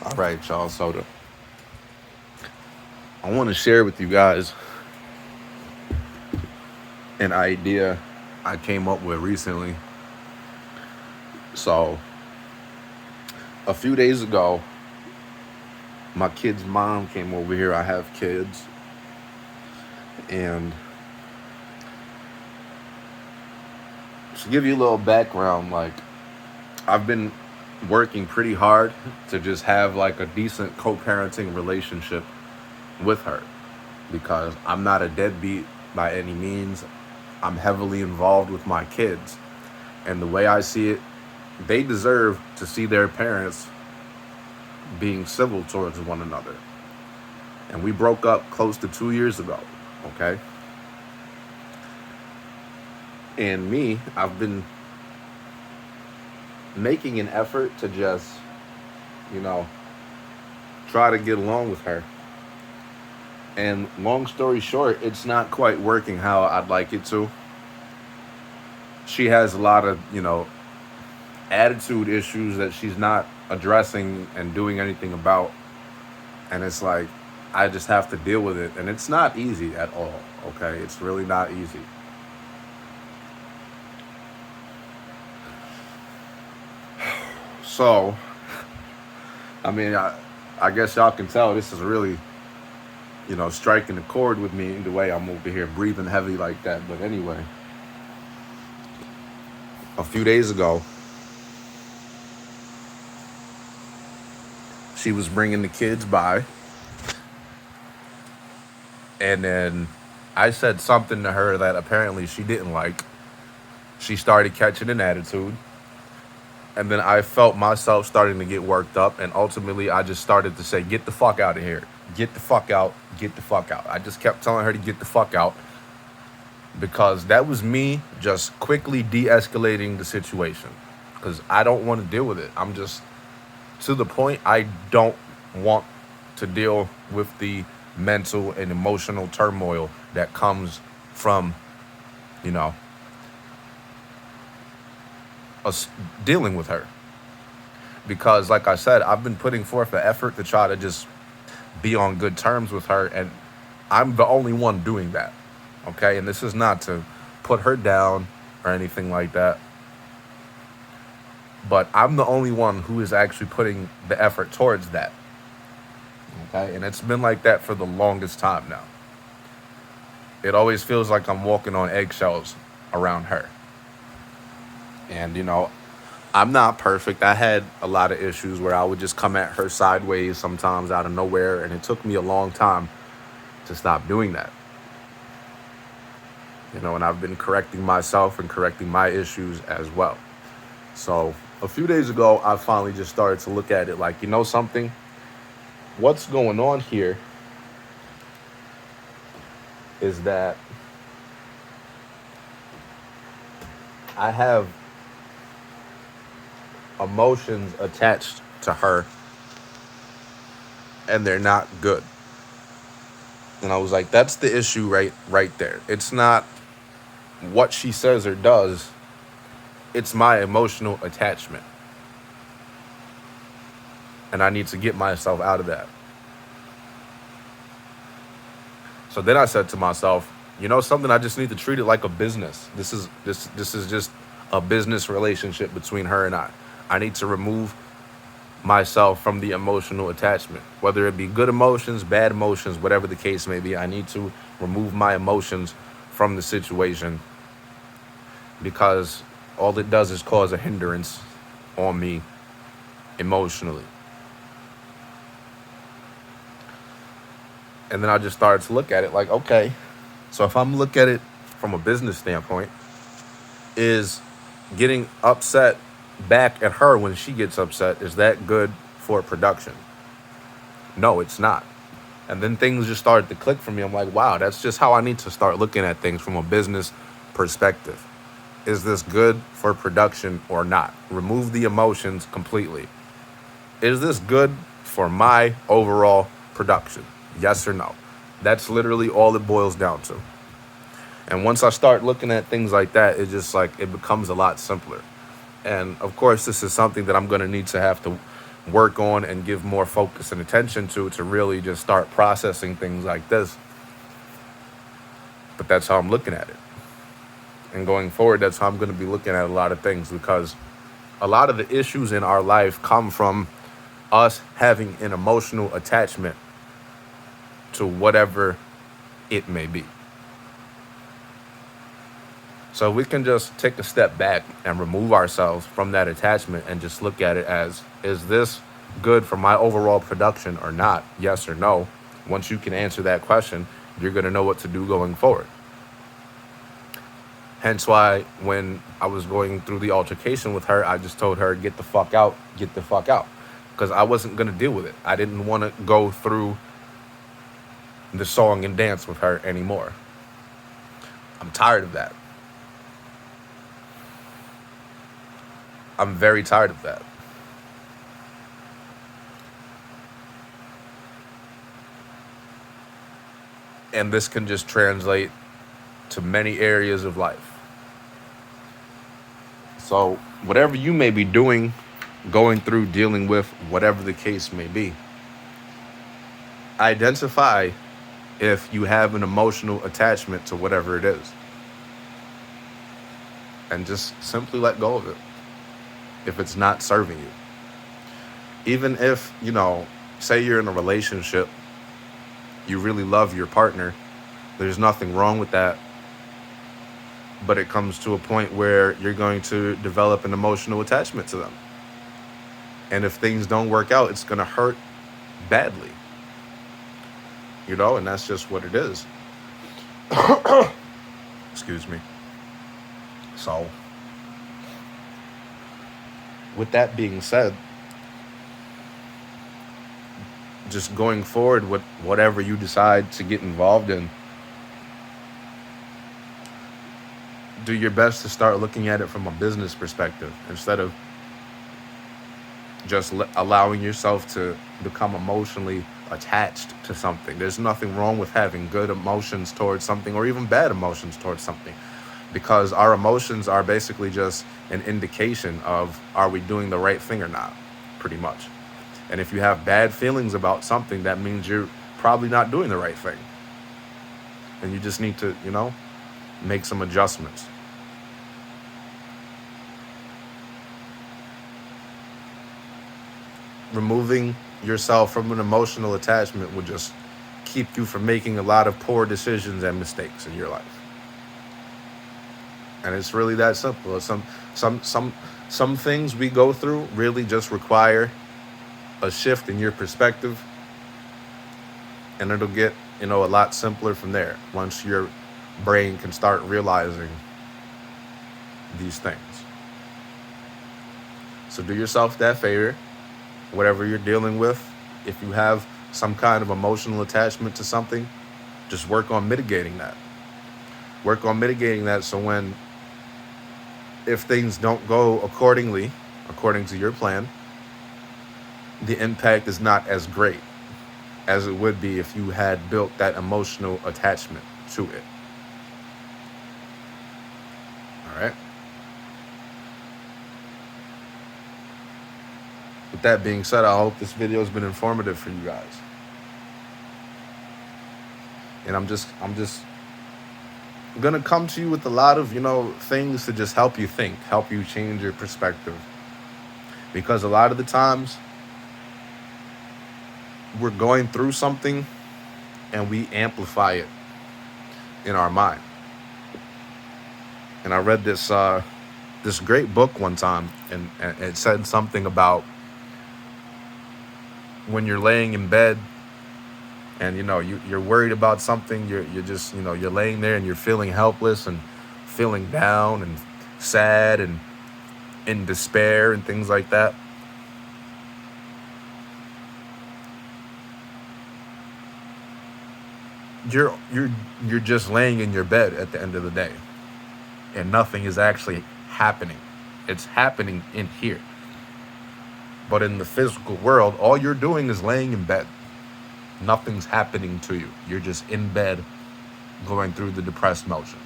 All right, y'all. I want to share with you guys an idea I came up with recently. So, a few days ago, my kid's mom came over here. I have kids. And to give you a little background, like, I've been working pretty hard to just have like a decent co parenting relationship with her because I'm not a deadbeat by any means. I'm heavily involved with my kids. And the way I see it, they deserve to see their parents being civil towards one another. And we broke up close to 2 years ago, okay? And me, I've been making an effort to just, you know, try to get along with her. And long story short, it's not quite working how I'd like it to. She has a lot of, attitude issues that she's not addressing and doing anything about. And it's like, I just have to deal with it. And it's not easy at all, okay? It's really not easy. So, I guess y'all can tell this is really, striking a chord with me the way I'm over here breathing heavy like that. But anyway, a few days ago, she was bringing the kids by. And then I said something to her that apparently she didn't like. She started catching an attitude. And then I felt myself starting to get worked up. And ultimately, I just started to say, get the fuck out of here. Get the fuck out. Get the fuck out. I just kept telling her to get the fuck out. Because that was me just quickly de-escalating the situation. Because I don't want to deal with it. I'm just to the point I don't want to deal with the mental and emotional turmoil that comes from, us dealing with her. Because, like I said, I've been putting forth the effort to try to just be on good terms with her, and I'm the only one doing that. Okay? And this is not to put her down or anything like that. But I'm the only one who is actually putting the effort towards that. Okay? And it's been like that for the longest time now. It always feels like I'm walking on eggshells around her. And, I'm not perfect. I had a lot of issues where I would just come at her sideways sometimes out of nowhere. And it took me a long time to stop doing that. And I've been correcting myself and correcting my issues as well. So a few days ago, I finally just started to look at it like, something? What's going on here is that I have emotions attached to her and they're not good. And I was like, that's the issue right there. It's not what she says or does. It's my emotional attachment. And I need to get myself out of that. So then I said to myself, something, I just need to treat it like a business. This is just a business relationship between her and I. I need to remove myself from the emotional attachment, whether it be good emotions, bad emotions, whatever the case may be. I need to remove my emotions from the situation because all it does is cause a hindrance on me emotionally. And then I just started to look at it like, okay, so if I'm looking at it from a business standpoint, is getting upset back at her when she gets upset, is that good for production? No, it's not. And then things just started to click for me. I'm like, wow, that's just how I need to start looking at things from a business perspective. Is this good for production or not? Remove the emotions completely. Is this good for my overall production? Yes or no? That's literally all it boils down to. And once I start looking at things like that, it just like, it becomes a lot simpler. And of course, this is something that I'm going to need to have to work on and give more focus and attention to really just start processing things like this. But that's how I'm looking at it. And going forward, that's how I'm going to be looking at a lot of things, because a lot of the issues in our life come from us having an emotional attachment to whatever it may be. So we can just take a step back and remove ourselves from that attachment and just look at it as, is this good for my overall production or not? Yes or no. Once you can answer that question, you're going to know what to do going forward. Hence why when I was going through the altercation with her, I just told her, get the fuck out, get the fuck out. Because I wasn't going to deal with it. I didn't want to go through the song and dance with her anymore. I'm tired of that. I'm very tired of that. And this can just translate to many areas of life. So whatever you may be doing, going through, dealing with, whatever the case may be, identify if you have an emotional attachment to whatever it is. And just simply let go of it if it's not serving you. Even if, say you're in a relationship, you really love your partner, there's nothing wrong with that. But it comes to a point where you're going to develop an emotional attachment to them. And if things don't work out, it's going to hurt badly. And that's just what it is. Excuse me. So, with that being said, just going forward with whatever you decide to get involved in, do your best to start looking at it from a business perspective instead of just allowing yourself to become emotionally attached to something. There's nothing wrong with having good emotions towards something or even bad emotions towards something, because our emotions are basically just an indication of, are we doing the right thing or not, pretty much. And if you have bad feelings about something, that means you're probably not doing the right thing. And you just need to, make some adjustments. Removing yourself from an emotional attachment will just keep you from making a lot of poor decisions and mistakes in your life. And it's really that simple. Some things we go through really just require a shift in your perspective, and it'll get, a lot simpler from there once your brain can start realizing these things. So do yourself that favor. Whatever you're dealing with, if you have some kind of emotional attachment to something, just work on mitigating that. Work on mitigating that so if things don't go according to your plan, the impact is not as great as it would be if you had built that emotional attachment to it. All right? With that being said, I hope this video has been informative for you guys. And I'm just gonna come to you with a lot of, things to just help you think, help you change your perspective. Because a lot of the times we're going through something and we amplify it in our mind. And I read this great book one time, and it said something about when you're laying in bed and you're worried about something, you're just you're laying there and you're feeling helpless and feeling down and sad and in despair and things like that. You're just laying in your bed at the end of the day, and nothing is actually happening. It's happening in here. But in the physical world, all you're doing is laying in bed. Nothing's happening to you. You're just in bed going through the depressed motions.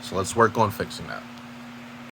So let's work on fixing that.